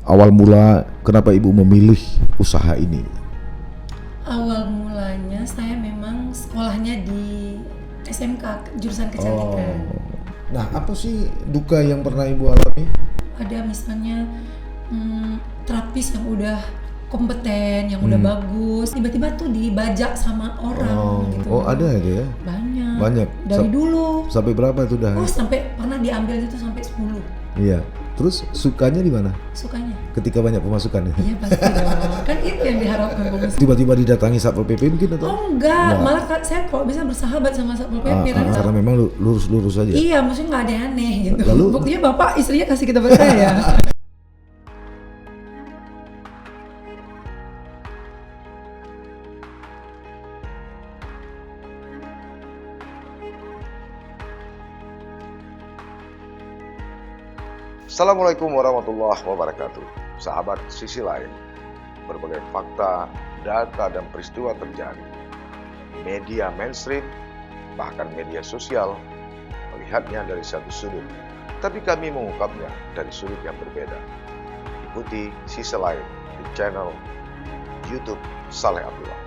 awal mula kenapa Ibu memilih usaha ini? Awal mulanya saya memang sekolahnya di SMK jurusan kecantikan. Nah, apa sih duka yang pernah Ibu alami? Ada misalnya terapis yang udah kompeten, yang udah bagus, tiba-tiba tuh dibajak sama orang gitu. Oh, ada itu ya? Banyak. Dari dulu. Sampai berapa itu dah? Oh, sampai pernah diambil itu sampai 10. Iya. Terus sukanya di mana? Sukanya. Ketika banyak pemasukan ya? Iya pasti dong. Kan itu yang diharapkan pengusaha. Tiba-tiba didatangi Satpol PP mungkin atau? Oh enggak, malah saya kalau bisa bersahabat sama Satpol PP. Karena memang lurus-lurus aja. Iya, maksudnya nggak ada yang aneh gitu. Lalu? Buktinya bapak istrinya kasih kita percaya. Assalamualaikum warahmatullahi wabarakatuh. Sahabat Sisi Lain, berbagai fakta, data, dan peristiwa terjadi. Media mainstream, bahkan media sosial, melihatnya dari satu sudut, tapi kami mengungkapnya dari sudut yang berbeda. Ikuti Sisi Lain di channel YouTube Saleh Abdullah.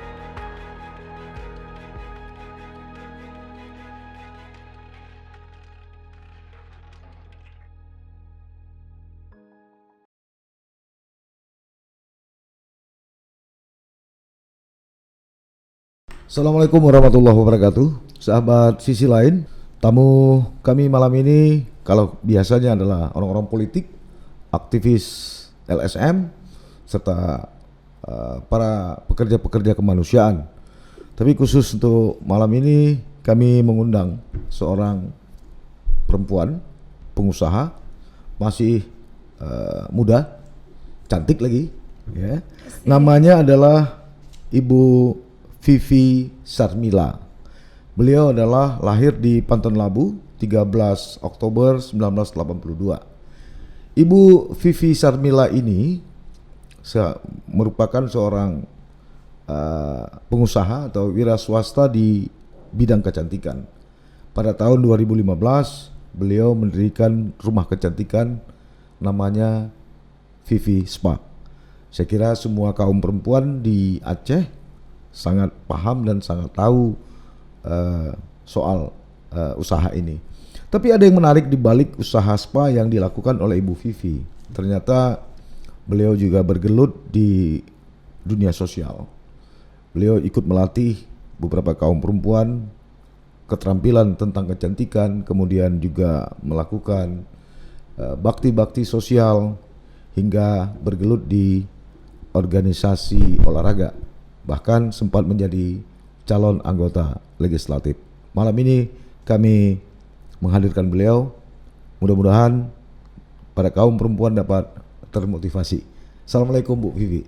Assalamualaikum warahmatullahi wabarakatuh. Sahabat Sisi Lain, tamu kami malam ini kalau biasanya adalah orang-orang politik, aktivis LSM, serta para pekerja-pekerja kemanusiaan. Tapi khusus untuk malam ini kami mengundang seorang perempuan, pengusaha, masih muda, cantik lagi, ya. Namanya adalah Ibu Vivi Sarmila. Beliau adalah lahir di Pantun Labu 13 Oktober 1982. Ibu Vivi Sarmila ini merupakan seorang pengusaha atau wira swasta di bidang kecantikan. Pada tahun 2015 beliau mendirikan rumah kecantikan namanya Vivi Spa. Saya kira semua kaum perempuan di Aceh sangat paham dan sangat tahu soal usaha ini. Tapi ada yang menarik di balik usaha spa yang dilakukan oleh Ibu Vivi. Ternyata beliau juga bergelut di dunia sosial. Beliau ikut melatih beberapa kaum perempuan keterampilan tentang kecantikan, kemudian juga melakukan bakti-bakti sosial hingga bergelut di organisasi olahraga. Bahkan sempat menjadi calon anggota legislatif. Malam ini kami menghadirkan beliau. Mudah-mudahan para kaum perempuan dapat termotivasi. Assalamualaikum Bu Vivi.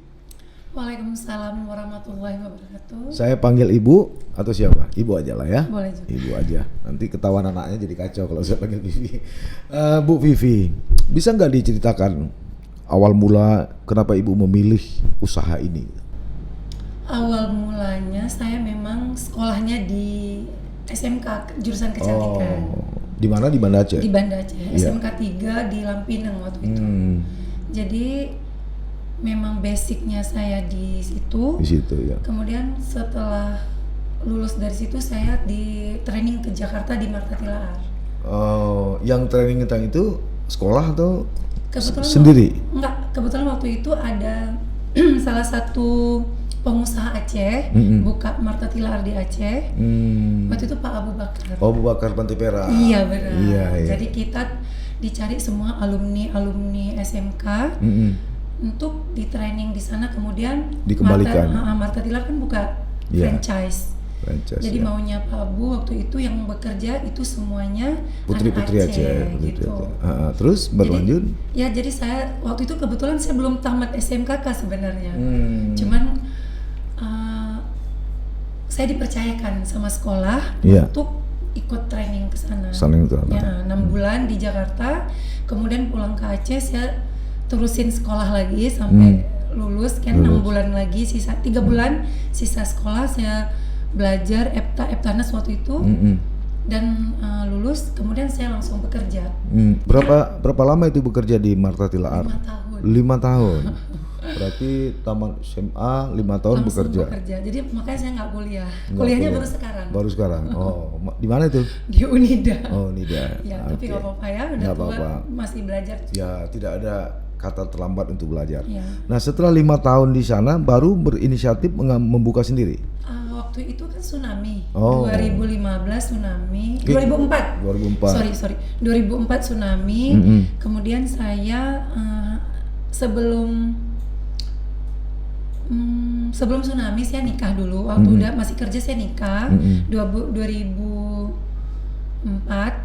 Waalaikumsalam warahmatullahi wabarakatuh. Saya panggil Ibu atau siapa? Ibu aja lah ya. Boleh juga. Ibu aja. Nanti ketahuan anaknya jadi kacau kalau saya panggil Vivi. Bu Vivi, bisa nggak diceritakan awal mula kenapa Ibu memilih usaha ini? Awal mulanya saya memang sekolahnya di SMK jurusan kecantikan. Di mana? Di Banda Aceh? Di Banda Aceh, Iya. SMK 3 di Lampinang waktu itu. Jadi memang basicnya saya di situ. Di situ ya. Kemudian setelah lulus dari situ saya di training ke Jakarta di Marta Tilaar. Yang training tentang itu sekolah atau Kebetulan sendiri? Kebetulan waktu itu ada salah satu pengusaha Aceh buka Marta Tilaar di Aceh. Waktu itu Pak Abu Bakar. Oh, Abu Bakar Pantipera. Iya benar. Iya. Jadi kita dicari semua alumni SMK untuk di training di sana, kemudian dikembalikan. Marta Tilaar kan buka franchise. Jadi maunya Pak Abu waktu itu yang bekerja itu semuanya putri-putri Aceh gitu. Terus berlanjut? Jadi saya waktu itu kebetulan saya belum tamat SMKK sebenarnya. Cuman saya dipercayakan sama sekolah untuk ikut training ke sana. Ya, 6 bulan di Jakarta, kemudian pulang ke Aceh saya terusin sekolah lagi sampai lulus kan 6 bulan lagi, sisa 3 bulan sisa sekolah saya belajar Eptanas waktu itu. Dan lulus, kemudian saya langsung bekerja. Berapa lama itu bekerja di Marta Tilaar? 5 tahun. 5 tahun. Berarti taman SMA 5 tahun langsung bekerja. Jadi makanya saya nggak kuliah. Kuliahnya baru sekarang. Baru sekarang. Oh, di mana itu? Di Unida. Oh, Unida. Ya, tapi nggak apa-apa ya, udah Nggak tua, apa-apa. masih belajar. Ya, tidak ada kata terlambat untuk belajar. Ya. Nah, setelah 5 tahun di sana baru berinisiatif membuka sendiri. Waktu itu kan tsunami. Oh. 2015 tsunami. 2004. 2004. Sorry. 2004 tsunami. Kemudian saya sebelum tsunami saya nikah dulu. Waktu udah masih kerja saya nikah. 2004.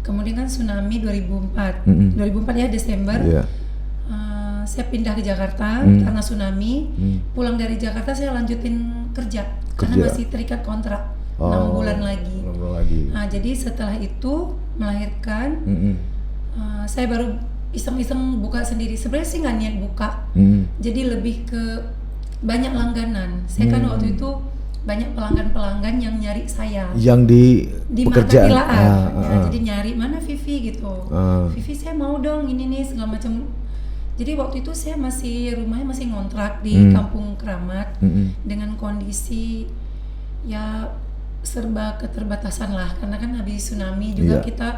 Kemudian kan tsunami 2004. 2004 ya Desember. Yeah. Saya pindah ke Jakarta karena tsunami. Pulang dari Jakarta saya lanjutin kerja. Karena masih terikat kontrak 6 bulan lagi. 6 bulan lagi. Nah, jadi setelah itu melahirkan, saya baru iseng-iseng buka sendiri. Sebenarnya sih nggak niat buka. Jadi lebih ke banyak langganan. Saya kan waktu itu banyak pelanggan-pelanggan yang nyari saya. Yang di pekerjaan. Jadi nyari mana Vivi gitu. Vivi saya mau dong ini nih segala macam. Jadi waktu itu saya rumahnya masih ngontrak di Kampung Keramat dengan kondisi ya serba keterbatasan lah, karena kan habis tsunami juga kita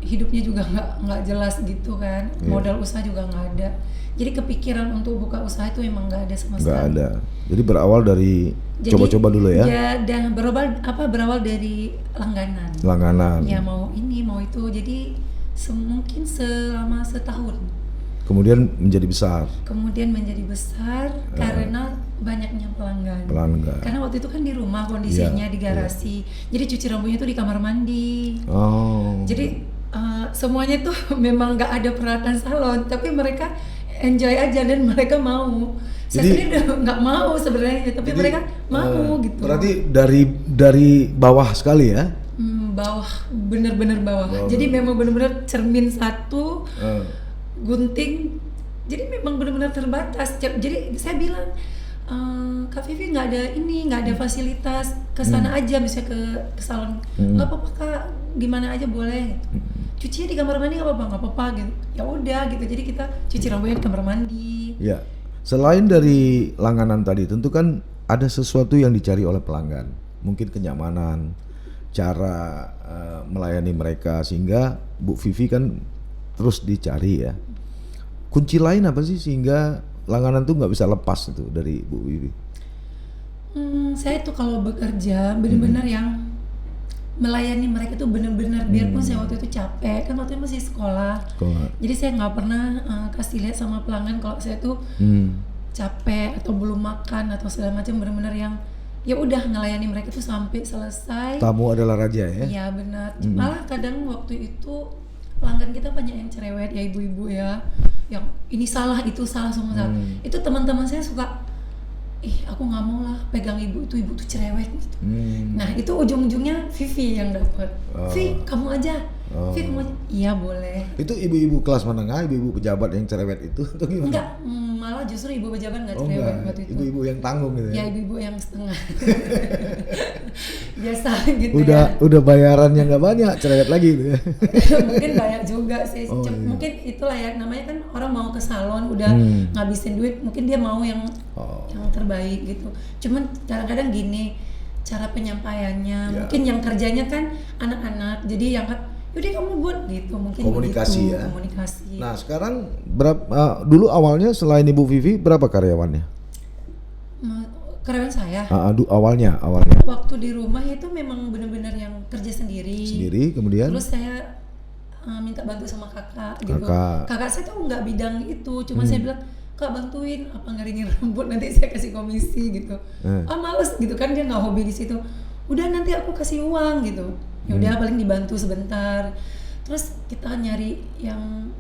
hidupnya juga nggak jelas gitu kan, modal usaha juga nggak ada. Jadi kepikiran untuk buka usaha itu emang nggak ada sama sekali. Nggak ada. Jadi berawal dari coba-coba dulu ya? Ya, dan berawal dari langganan. Ya mau ini mau itu, jadi mungkin selama setahun. Kemudian menjadi besar. Karena banyaknya pelanggan. Karena waktu itu kan di rumah kondisinya di garasi. Jadi cuci rambutnya tuh di kamar mandi. Jadi semuanya tuh memang nggak ada peralatan salon, tapi mereka enjoy aja dan mereka mau. Saya sendiri udah nggak mau sebenarnya, tapi mereka mau gitu. Berarti dari bawah sekali ya? Bawah, bener-bener bawah. Jadi memang bener-bener cermin satu. Gunting, jadi memang benar-benar terbatas. Jadi saya bilang, Kak Vivi nggak ada fasilitas, kesana aja misalnya ke salon, nggak apa-apa Kak, gimana aja boleh. Cucinya di kamar mandi nggak apa-apa gitu. Ya udah gitu. Jadi kita cuci rambutnya di kamar mandi. Ya, selain dari langganan tadi, tentu kan ada sesuatu yang dicari oleh pelanggan, mungkin kenyamanan, cara melayani mereka, sehingga Bu Vivi kan terus dicari ya. Kunci lain apa sih sehingga langganan tuh nggak bisa lepas itu dari Bu Vivi? Saya tuh kalau bekerja benar-benar yang melayani mereka tuh benar-benar, biarpun saya waktu itu capek, kan waktu itu masih sekolah. Jadi saya nggak pernah kasih lihat sama pelanggan kalau saya tuh capek atau belum makan atau segala macam, benar-benar yang ya udah ngelayani mereka tuh sampai selesai. Tamu adalah raja ya? Iya benar. Malah kadang waktu itu pelanggan kita banyak yang cerewet ya, ibu-ibu ya, yang ini salah itu salah semua. Itu teman-teman saya suka, aku nggak mau lah pegang ibu tuh cerewet gitu. Nah itu ujung-ujungnya Vivi yang dapat. Vi, kamu aja. Vi, kamu aja. Iya boleh. Itu ibu-ibu kelas menengah, ibu-ibu pejabat yang cerewet itu atau gimana? Enggak, malah justru ibu pejabat nggak cerewet waktu itu. Ibu-ibu yang tanggung gitu ya? Ya ibu-ibu yang setengah. Biasa gitu ya. Udah bayarannya nggak banyak, cerewet lagi gitu ya? Mungkin banyak juga sih. Mungkin itulah ya, namanya kan orang mau ke salon udah ngabisin duit, mungkin dia mau yang terbaik gitu. Cuman kadang-kadang gini cara penyampaiannya, mungkin yang kerjanya kan anak-anak, jadi yang udah kamu buat gitu, mungkin komunikasi begitu, ya. Komunikasi. Nah sekarang dulu awalnya selain Ibu Vivi berapa karyawannya? Karyawan saya? Awalnya. Waktu di rumah itu memang benar-benar yang kerja sendiri. Kemudian? Terus saya minta bantu sama kakak gitu. Kakak saya tuh nggak bidang itu, cuma saya bilang, Kak bantuin apa ngeringin rambut, nanti saya kasih komisi gitu. Males gitu kan, dia nggak hobi di situ. Udah nanti aku kasih uang gitu. Ya udah paling dibantu sebentar. Terus kita nyari yang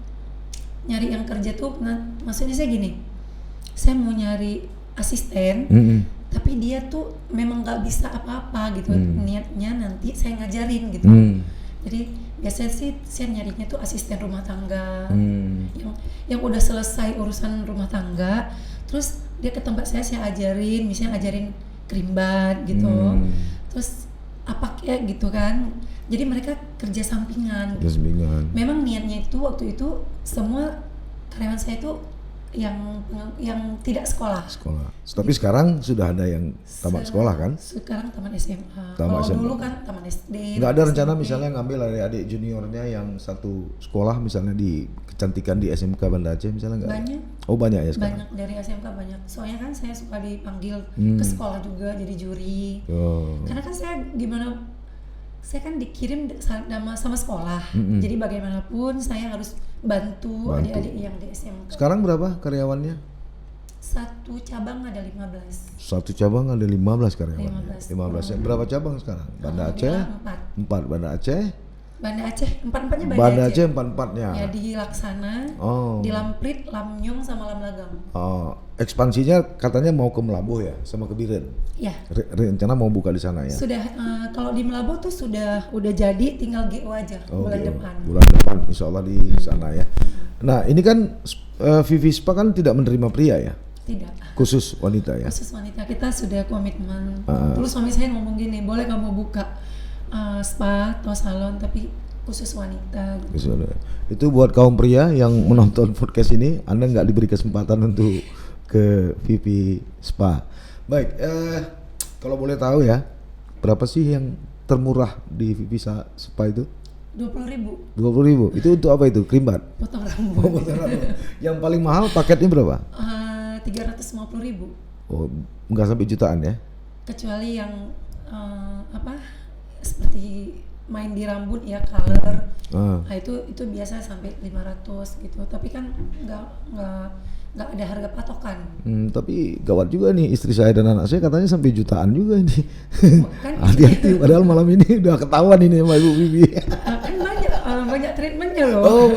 kerja tuh, maksudnya saya gini, saya mau nyari asisten, tapi dia tuh memang nggak bisa apa-apa gitu. Niatnya nanti saya ngajarin gitu. Jadi biasanya sih saya nyarinya tuh asisten rumah tangga, yang udah selesai urusan rumah tangga, terus dia ke tempat saya ajarin, misalnya ajarin kerimbat gitu, terus apa kayak gitu kan. Jadi mereka kerja sampingan. Memang niatnya itu waktu itu semua Karyawan saya itu yang tidak sekolah. Tapi sekarang sudah ada yang tamat sekolah kan? Sekarang tamat SMA. Tamat Kalau SMA. dulu kan tamat SD. Nggak ada rencana misalnya ngambil adik-adik juniornya yang satu sekolah misalnya di kecantikan di SMK Banda Aceh misalnya nggak? Banyak. Oh banyak ya sekarang? Banyak dari SMK banyak. Soalnya kan saya suka dipanggil ke sekolah juga jadi juri. Karena kan saya kan dikirim sama sekolah. Jadi bagaimanapun saya harus bantu adik-adik yang di SMK. Sekarang berapa karyawannya? Satu cabang ada 15. Satu cabang ada 15 karyawannya. 15. Berapa cabang sekarang? Banda Aceh? 4 Banda Aceh? Banda Aceh, 4-4-nya Banda Aceh 4-4-nya. Ya di Laksana, di Lamprit, Lamnyong sama Lamlagang. Ekspansinya katanya mau ke Melabuh ya, sama ke Biren. Ya. Rencana mau buka di sana ya. Sudah kalau di Melabuh tuh udah jadi, tinggal GO aja bulan depan. Bulan depan insya Allah di sana ya. Nah ini kan Vivi Spa kan tidak menerima pria ya? Tidak. Khusus wanita ya? Khusus wanita, kita sudah komitmen. Terus suami saya ngomong gini, boleh kamu buka spa atau salon tapi khusus wanita. Itu buat kaum pria yang menonton podcast ini, Anda nggak diberi kesempatan untuk ke Vivi Spa. Baik, kalau boleh tahu ya, berapa sih yang termurah di Vivi Spa itu? 20.000. 20.000. Itu untuk apa itu? Krimbat? Potong rambut. Yang paling mahal paketnya berapa? 350.000. Oh, nggak sampai jutaan ya? Kecuali yang seperti main di rambut ya, color. Nah, itu biasa sampai 500 gitu. Tapi kan nggak ada harga patokan. Tapi gawat juga nih, istri saya dan anak saya katanya sampai jutaan juga ini. Kan hati-hati, padahal malam ini udah ketahuan ini sama Ibu Vivi. Kan banyak treatmentnya loh.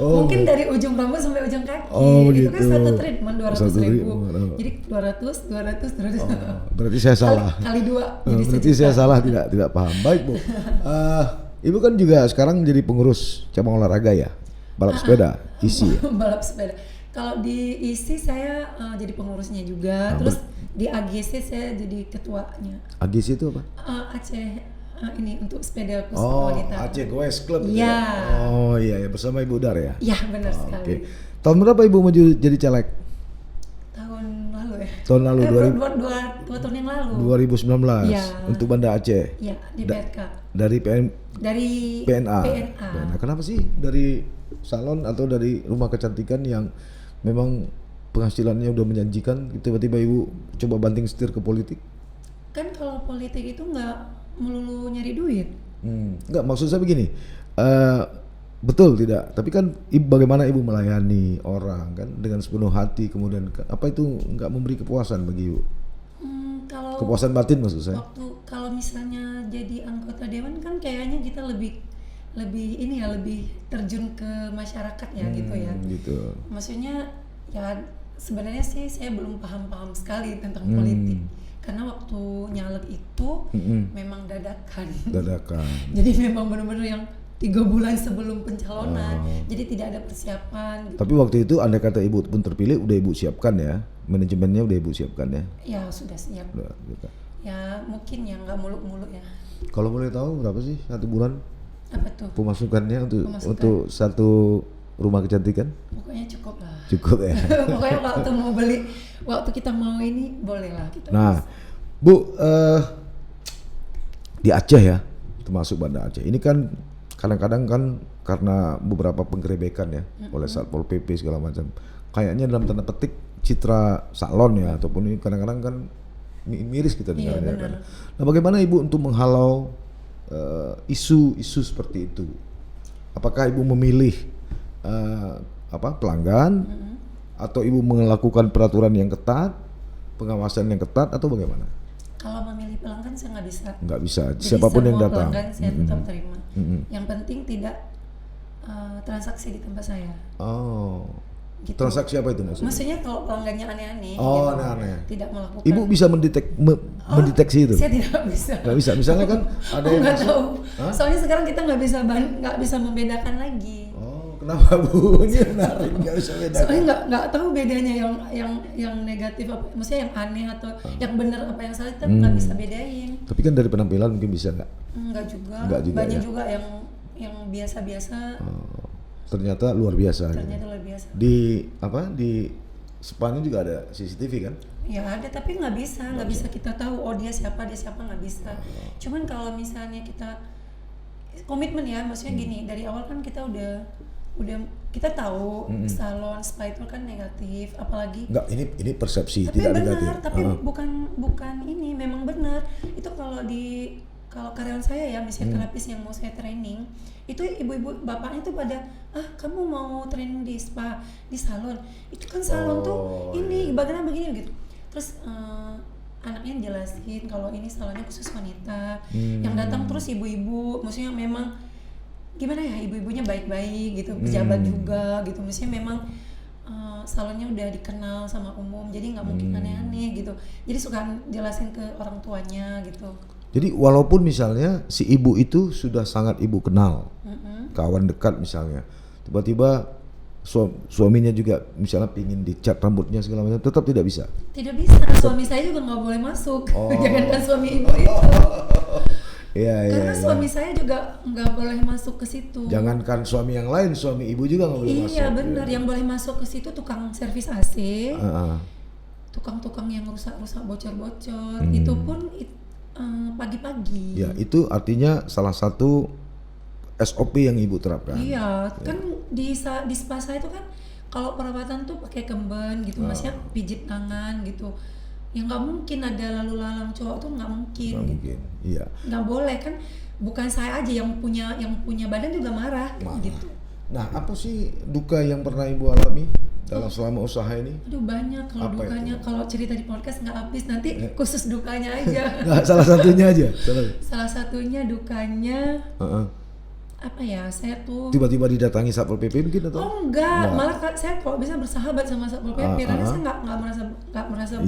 Mungkin dari ujung rambut sampai ujung kaki. Itu kan satu treatment 200.000. Jadi 200. Berarti saya salah. Kali 2. Berarti saya salah, tidak paham. Baik Bu. Ibu kan juga sekarang jadi pengurus cabang olahraga ya, balap sepeda, isi. Balap sepeda. Kalau di ISI saya jadi pengurusnya juga, terus di AGC saya jadi ketuanya. AGC itu apa? Aceh ini untuk sepeda khusus wanita. Aceh Goes Club. Iya. Oh iya, bersama Ibu Dar ya? Iya benar sekali. Okay. Tahun berapa Ibu mau jadi caleg? Tahun lalu ya. Tahun lalu 2 tahun yang lalu. 2019. Ya. Untuk Banda Aceh. Iya di PRK. Dari PNA. PNA. Kenapa sih dari salon atau dari rumah kecantikan yang memang penghasilannya udah menjanjikan, tiba-tiba Ibu coba banting setir ke politik? Kan kalau politik itu nggak melulu nyari duit. Enggak, maksud saya begini, betul tidak? Tapi kan bagaimana Ibu melayani orang kan dengan sepenuh hati, kemudian apa itu nggak memberi kepuasan bagi Ibu? Kalau kepuasan batin maksud saya. Kalau misalnya jadi anggota dewan kan kayaknya kita lebih terjun ke masyarakat ya gitu ya. Gitu. Maksudnya ya sebenarnya sih saya belum paham sekali tentang politik. Karena waktu nyalek itu memang dadakan. Jadi memang benar-benar yang 3 bulan sebelum pencalonan. Jadi tidak ada persiapan gitu. Tapi waktu itu andai kata Ibu pun terpilih, udah Ibu siapkan ya? Manajemennya udah Ibu siapkan ya? Ya sudah siap. Ya mungkin ya nggak muluk-muluk ya. Kalau boleh tahu berapa sih 1 bulan? Apa tuh? Pemasukannya untuk satu rumah kecantikan? Pokoknya cukup lah. Cukup ya. Pokoknya waktu kita mau ini boleh lah kita. Nah, Bu, di Aceh ya, termasuk Banda Aceh. Ini kan kadang-kadang kan karena beberapa penggerebekan ya oleh Satpol PP segala macam. Kayaknya dalam tanda petik citra salon ya ataupun ini kadang-kadang kan miris kita dengarnya kan. Nah, bagaimana Ibu untuk menghalau isu-isu seperti itu? Apakah Ibu memilih pelanggan atau Ibu melakukan peraturan yang ketat, pengawasan yang ketat atau bagaimana? Kalau memilih pelanggan saya nggak bisa. Nggak bisa. Jadi siapapun yang datang. Pelanggan saya tetap terima. Yang penting tidak transaksi di tempat saya. Gitu. Transaksi apa itu maksudnya? Maksudnya kalau pelanggannya aneh-aneh, aneh-aneh. tidak melakukan. Ibu bisa mendeteksi itu? Saya tidak bisa. Nggak bisa. Misalnya kan ada yang nggak tahu. Soalnya sekarang kita nggak bisa membedakan lagi. Kenapa Bu? Ini menarik, nggak bisa bedakan. Soalnya nggak tahu bedanya yang negatif apa, maksudnya yang aneh atau yang benar apa yang salah, kita nggak bisa bedain. Tapi kan dari penampilan mungkin bisa nggak? Nggak juga. Banyak juga yang biasa-biasa. Ternyata luar biasa. Ternyata luar biasa. Di Spanya juga ada CCTV kan? Ya ada, tapi nggak bisa kita tahu dia siapa nggak bisa. Cuman kalau misalnya kita komitmen ya, maksudnya gini, dari awal kan kita udah kita tahu salon spa itu kan negatif, apalagi enggak, ini persepsi, tapi tidak benar, negatif. tapi bukan ini, memang benar. Itu kalau karyawan saya ya, misalnya terapis yang mau saya training, itu ibu-ibu bapaknya tuh pada kamu mau training di spa, di salon, itu kan salon tuh ini bagaimana begini gitu. Terus anaknya jelasin kalau ini salonnya khusus wanita. Yang datang terus ibu-ibu, maksudnya memang gimana ya, ibu-ibunya baik-baik gitu, pejabat juga gitu, maksudnya memang salonnya udah dikenal sama umum, jadi nggak mungkin aneh-aneh gitu. Jadi suka jelasin ke orang tuanya gitu. Jadi walaupun misalnya si ibu itu sudah sangat ibu kenal, kawan dekat misalnya, tiba-tiba suaminya juga misalnya pingin dicat rambutnya segala macam, tetap tidak bisa. Tidak bisa, suami saya juga nggak boleh masuk. Jangankan suami ibu itu. Karena suami saya juga nggak boleh masuk ke situ. Jangankan suami yang lain, suami ibu juga nggak boleh masuk. Iya benar, yang boleh masuk ke situ tukang servis AC, tukang-tukang yang rusak-rusak bocor-bocor, itu pun pagi-pagi. Ya, itu artinya salah satu SOP yang ibu terapkan. Iya, kan di spa saya itu kan kalau perawatan tuh pakai kemben gitu, maksudnya pijit tangan gitu. Ya nggak mungkin ada lalu lalang cowok tuh, nggak mungkin. Nggak mungkin, iya. Nggak boleh kan, bukan saya aja yang punya badan juga marah. Gitu. Nah, apa sih duka yang pernah ibu alami dalam selama usaha ini? Aduh banyak, kalau dukanya, kalau cerita di podcast nggak habis, nanti khusus dukanya aja. Nggak, salah satunya aja. Salah satunya dukanya apa ya, saya tuh tiba-tiba didatangi Satpol PP mungkin atau? Enggak. Malah saya kalau bisa bersahabat sama Satpol PP, karena saya nggak merasa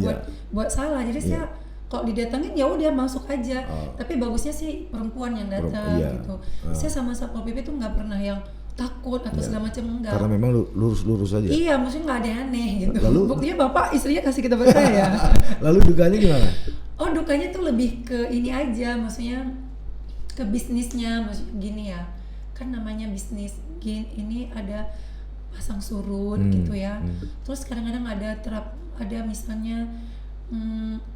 buat salah, jadi saya kalau didatangin ya udah masuk aja. Tapi bagusnya sih perempuan yang datang gitu. Saya sama Satpol PP tuh nggak pernah yang takut atau segala macam, enggak. Karena memang lurus-lurus aja. Iya, maksudnya nggak ada yang aneh gitu. Lalu buktinya bapak istrinya kasih kita percaya. Lalu dukanya gimana? Dukanya tuh lebih ke ini aja, maksudnya ke bisnisnya, maksudnya gini ya. Kan namanya bisnis ini ada pasang surut gitu ya. Terus kadang-kadang ada misalnya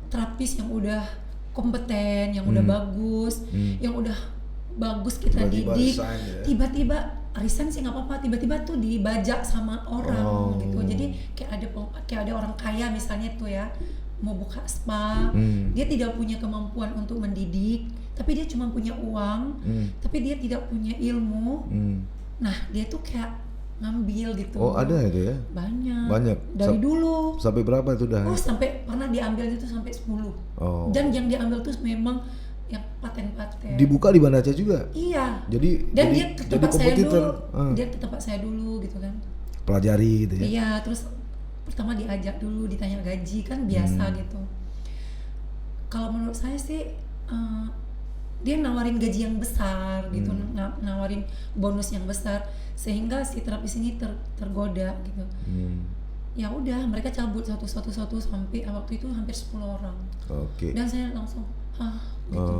terapis yang udah kompeten, yang udah bagus, yang udah bagus kita didik, tiba-tiba resign sih nggak apa-apa, tiba-tiba tuh dibajak sama orang gitu. Jadi kayak ada orang kaya misalnya tuh ya, mau buka spa, dia tidak punya kemampuan untuk mendidik, tapi dia cuma punya uang, tapi dia tidak punya ilmu. Nah, dia tuh kayak ngambil gitu. Ada itu ya? Banyak. Dari dulu. Sampai berapa itu dah? Sampai pernah diambil itu sampai 10. Dan yang diambil tuh memang yang paten-paten. Dibuka di Banda Aceh juga? Iya. Jadi dia ke tempat saya dulu. Dia ke tempat saya dulu gitu kan. Pelajari gitu ya? Iya, terus pertama diajak dulu, ditanya gaji kan biasa gitu. Kalau menurut saya sih dia nawarin gaji yang besar gitu, nawarin bonus yang besar, sehingga si terapis ini tergoda gitu. Ya udah, mereka cabut satu sampai waktu itu hampir 10 orang. Dan saya langsung gitu.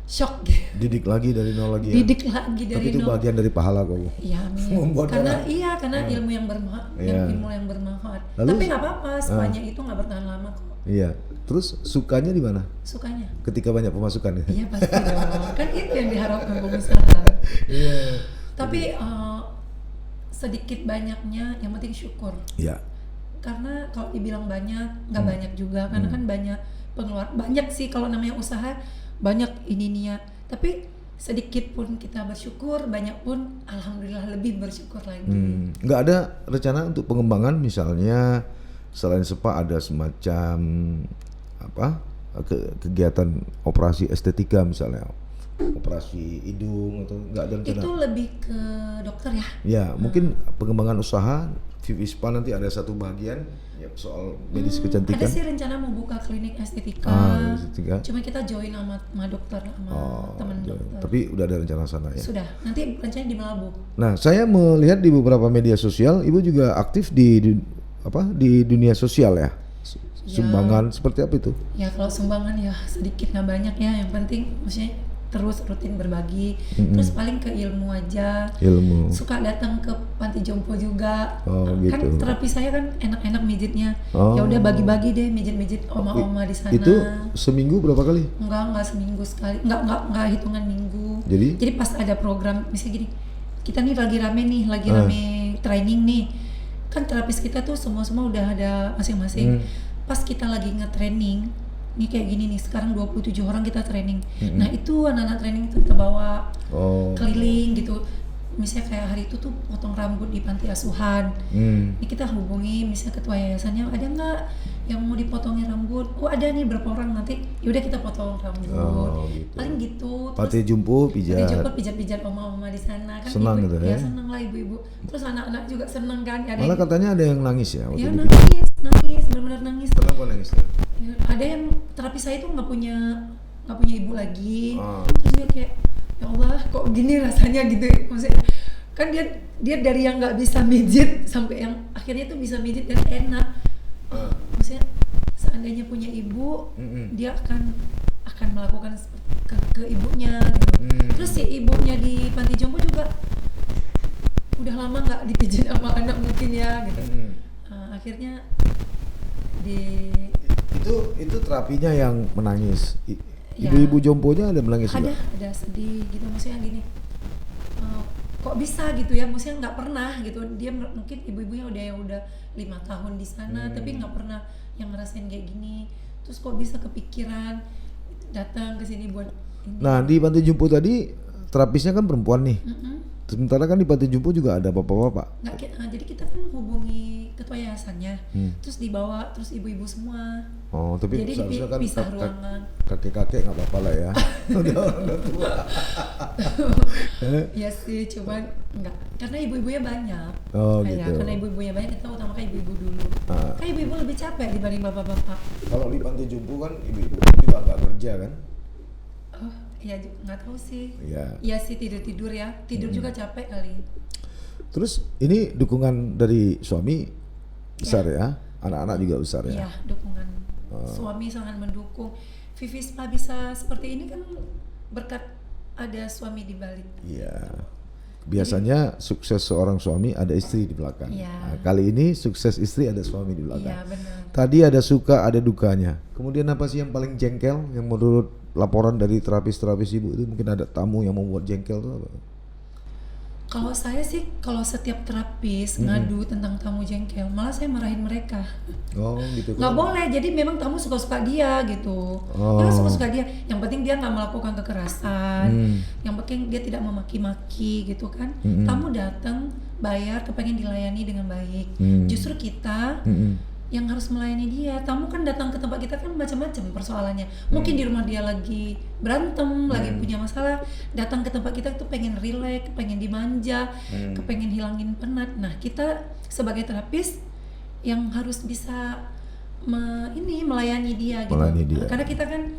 Shock gitu. Didik lagi dari nol lagi ya. Tapi itu bagian dari pahala kok. Iya, karena ilmu yang bermanfaat. Tapi nggak apa-apa, spanya itu nggak bertahan lama kok. Iya. Terus sukanya di mana? Sukanya ketika banyak pemasukan ya? Iya pasti dong. Kan itu yang diharapkan pengusaha. Iya. Tapi sedikit banyaknya yang penting syukur. Iya. Karena kalau dibilang banyak, nggak banyak juga. Karena kan banyak pengeluaran. Banyak sih kalau namanya usaha, banyak ininya. Tapi sedikit pun kita bersyukur, banyak pun alhamdulillah lebih bersyukur lagi. Nggak ada rencana untuk pengembangan, misalnya selain spa ada semacam kegiatan operasi estetika misalnya, operasi hidung atau nggak ada rencana? Itu lebih ke dokter ya? Ya, mungkin pengembangan usaha Vivi Spa nanti ada satu bagian ya soal medis kecantikan. Ada sih rencana mau buka klinik estetika. Estetika. Cuma kita join sama dokter, sama teman dokter. Tapi udah ada rencana sana ya? Sudah, nanti rencananya di Melabu. Nah, saya melihat di beberapa media sosial, Ibu juga aktif di dunia sosial ya? Sumbangan seperti apa itu? Ya kalau sumbangan ya sedikit nggak banyak ya, yang penting maksudnya terus rutin berbagi. Terus paling ke ilmu aja. Suka datang ke panti jompo juga. Kan gitu. terapi saya kan enak-enak mijitnya. Ya udah bagi-bagi deh mijit-mijit oma-oma di sana. Itu seminggu berapa kali? Enggak seminggu sekali. Enggak hitungan minggu. Jadi pas ada program misalnya gini, kita nih lagi rame training nih. Kan terapis kita tuh semua udah ada masing-masing. Pas kita lagi nge-training, nih kayak gini nih, sekarang 27 orang kita training. Nah itu anak-anak training itu kita bawa keliling gitu. Misalnya kayak hari itu tuh potong rambut di panti asuhan. Ini kita hubungi misalnya ketua yayasannya, ada nggak yang mau dipotongin rambut? Oh ada nih berapa orang, nanti yaudah kita potong rambut. Gitu. Paling gitu. Panti jompo pijat oma-oma di sana kan. Senang ibu, gitu ya? Senang lah ibu-ibu. Terus anak-anak juga senang kan. Malah katanya ada yang nangis ya? Ya nangis, benar-benar nangis. Kenapa nangis? Ya, ada yang terapi saya itu nggak punya ibu lagi. Terus dia kayak, ya Allah kok gini rasanya gitu. Maksudnya kan dia dari yang nggak bisa mijit sampai yang akhirnya tuh bisa mijit dan enak. Maksudnya seandainya punya ibu, dia akan melakukan ke ibunya gitu. Terus si ibunya di panti jompo juga udah lama nggak dipijit sama anak mungkin ya gitu. Akhirnya itu terapinya yang menangis. Ibu-ibu jomponya ada menangis juga? Ada sedih gitu, maksudnya gini, kok bisa gitu ya, maksudnya nggak pernah gitu. Dia mungkin ibu-ibunya udah 5 tahun di sana, tapi nggak pernah yang ngerasain kayak gini. Terus kok bisa kepikiran datang ke sini buat ini. Nah di panti jompo tadi terapisnya kan perempuan nih. Sementara kan di panti jompo juga ada bapak-bapak. Jadi kita kan hubungi ketua yayasannya, terus dibawa terus ibu-ibu semua. Tapi jadi seharusnya kan pisah ruangan. Kakek-kakek nggak apa-apa lah ya. udah tua. Ya sih, cuman enggak, karena ibu-ibunya banyak. Gitu. Karena ibunya banyak, kita utamakan ibu-ibu dulu. Kan ibu-ibu lebih capek dibanding bapak-bapak. Kalau di panti jompo kan ibu-ibu juga nggak kerja kan? Ya nggak tahu sih. Iya sih, tidur ya. Tidur juga capek kali. Terus ini dukungan dari suami besar ya? Anak-anak juga besar ya? Iya, dukungan. Suami sangat mendukung. Vivi Spa bisa seperti ini kan berkat ada suami di balik. Iya. Biasanya sukses seorang suami ada istri di belakang. Nah, kali ini sukses istri ada suami di belakang. Iya, benar. Tadi ada suka, ada dukanya. Kemudian apa sih yang paling jengkel yang menurut laporan dari terapis-terapis ibu itu? Mungkin ada tamu yang membuat jengkel tuh apa? Kalau saya sih, kalau setiap terapis ngadu tentang tamu jengkel, malah saya marahin mereka. Gitu. Nggak boleh, jadi memang tamu suka-suka dia gitu. Dia suka-suka dia. Yang penting dia nggak melakukan kekerasan. Yang penting dia tidak memaki-maki gitu kan. Tamu datang, bayar, kepengen dilayani dengan baik. Justru kita yang harus melayani dia. Tamu kan datang ke tempat kita kan macam-macam persoalannya. Mungkin di rumah dia lagi berantem, lagi punya masalah, datang ke tempat kita itu pengen relax, pengen dimanja, kepengen hilangin penat. Nah, kita sebagai terapis yang harus bisa melayani dia gitu. Karena kita kan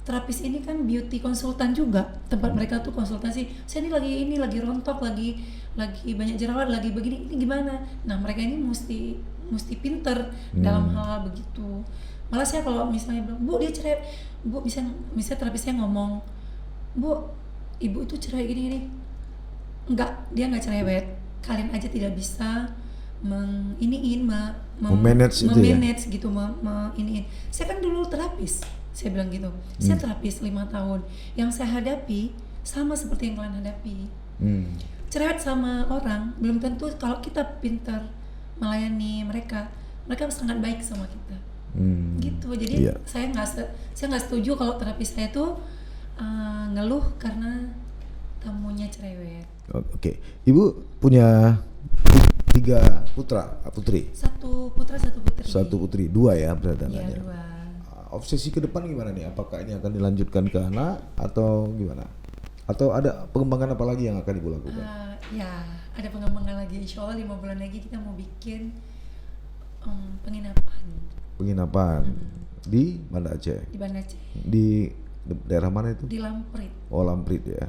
terapis ini kan beauty konsultan juga. Tempat mereka tuh konsultasi. Saya ini lagi rontok, lagi banyak jerawat, lagi begini, ini gimana? Nah, mereka ini mesti pinter dalam hal begitu. Malah saya kalau misalnya bilang, Bu dia cerai, Bu misalnya terapisnya ngomong, Bu ibu itu cerai gini-gini, dia nggak cerewet. Kalian aja tidak bisa memanage gitu, iniin. Saya kan dulu terapis, saya bilang gitu. Saya terapis 5 tahun. Yang saya hadapi sama seperti yang kalian hadapi. Cerewet sama orang belum tentu kalau kita pintar melayani mereka sangat baik sama kita. Gitu. Jadi saya nggak setuju kalau terapis saya tuh ngeluh karena tamunya cerewet. Oke. Ibu punya 3 putri? 1 putra 1 putri. 1 putri, 2 ya berarti anaknya. Iya, 2. Obsesi ke depan gimana nih? Apakah ini akan dilanjutkan ke anak atau gimana? Atau ada pengembangan apa lagi yang akan ibu lakukan? Ya, ada pengembangan lagi. Insya Allah 5 bulan lagi kita mau bikin penginapan. Di Banda Aceh? Di Banda Aceh. Di daerah mana itu? Di Lamprit. Lamprit ya.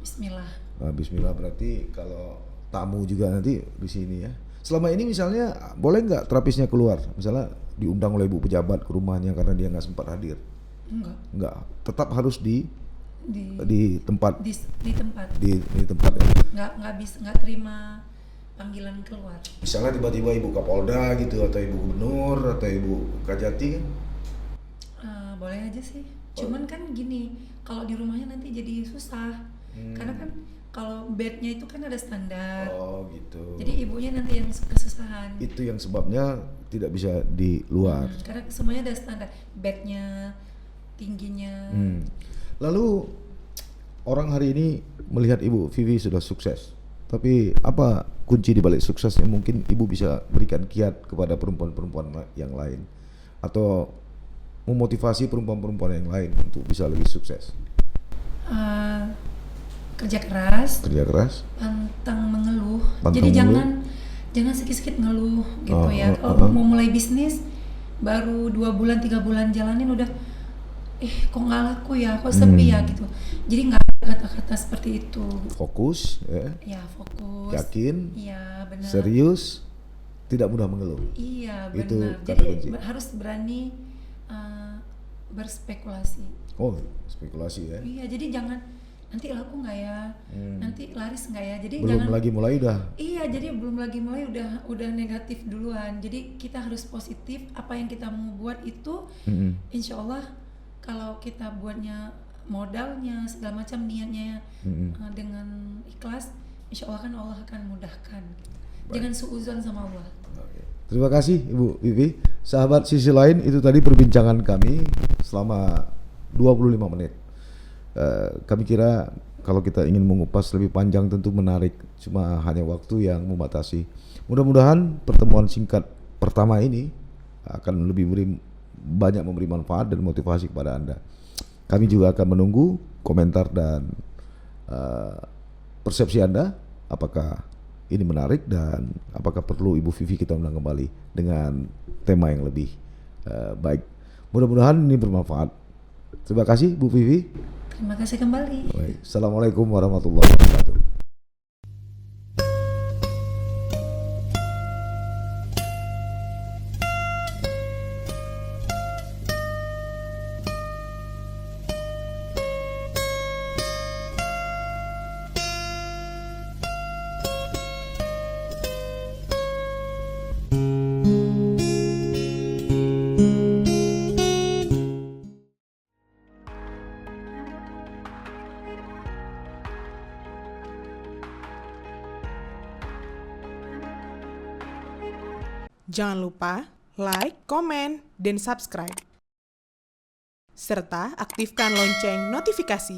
Bismillah. Bismillah, berarti kalau tamu juga nanti di sini ya. Selama ini misalnya boleh nggak terapisnya keluar? Misalnya diundang oleh ibu pejabat ke rumahnya karena dia nggak sempat hadir? Enggak. Tetap harus di di tempat di tempat di tempat ya. nggak terima panggilan keluar. Misalnya tiba-tiba Ibu Kapolda gitu atau Ibu Gubernur atau Ibu Kajati kan? Boleh aja sih. Cuman kan gini, kalau di rumahnya nanti jadi susah. Karena kan kalau bednya itu kan ada standar. Oh gitu. Jadi ibunya nanti yang kesusahan. Itu yang sebabnya tidak bisa di luar. Karena semuanya ada standar, bednya, tingginya. Lalu orang hari ini melihat Ibu Vivi sudah sukses. Tapi apa kunci di balik suksesnya? Mungkin Ibu bisa berikan kiat kepada perempuan-perempuan yang lain atau memotivasi perempuan-perempuan yang lain untuk bisa lebih sukses. Kerja keras, pantang mengeluh. Jadi jangan sedikit-sedikit ngeluh gitu ya. Kalau mau mulai bisnis baru 2 bulan 3 bulan jalanin udah kok nggak laku ya, kok sepi ya gitu. Jadi nggak ada kata-kata seperti itu. Fokus ya fokus, yakin, benar, serius, tidak mudah mengeluh. Iya benar. Itu jadi harus berani berspekulasi. Oh, spekulasi ya. Iya, jadi jangan nanti laku nggak ya, nanti laris nggak ya. Jadi belum lagi mulai udah. Iya, jadi belum lagi mulai udah negatif duluan. Jadi kita harus positif. Apa yang kita mau buat itu, insya Allah kalau kita buatnya modalnya segala macam niatnya dengan ikhlas, insya Allah kan Allah akan mudahkan. Jangan suudzon sama Allah. Terima kasih Ibu Vivi. Sahabat Sisi Lain, itu tadi perbincangan kami selama 25 menit. Kami kira kalau kita ingin mengupas lebih panjang tentu menarik, cuma hanya waktu yang membatasi. Mudah-mudahan pertemuan singkat pertama ini akan lebih banyak memberi manfaat dan motivasi kepada Anda. Kami juga akan menunggu komentar dan persepsi Anda, apakah ini menarik dan apakah perlu Ibu Vivi kita undang kembali dengan tema yang lebih baik. Mudah-mudahan ini bermanfaat. Terima kasih Bu Vivi. Terima kasih kembali. Baik. Assalamualaikum warahmatullahi wabarakatuh. Jangan lupa like, komen, dan subscribe. Serta aktifkan lonceng notifikasi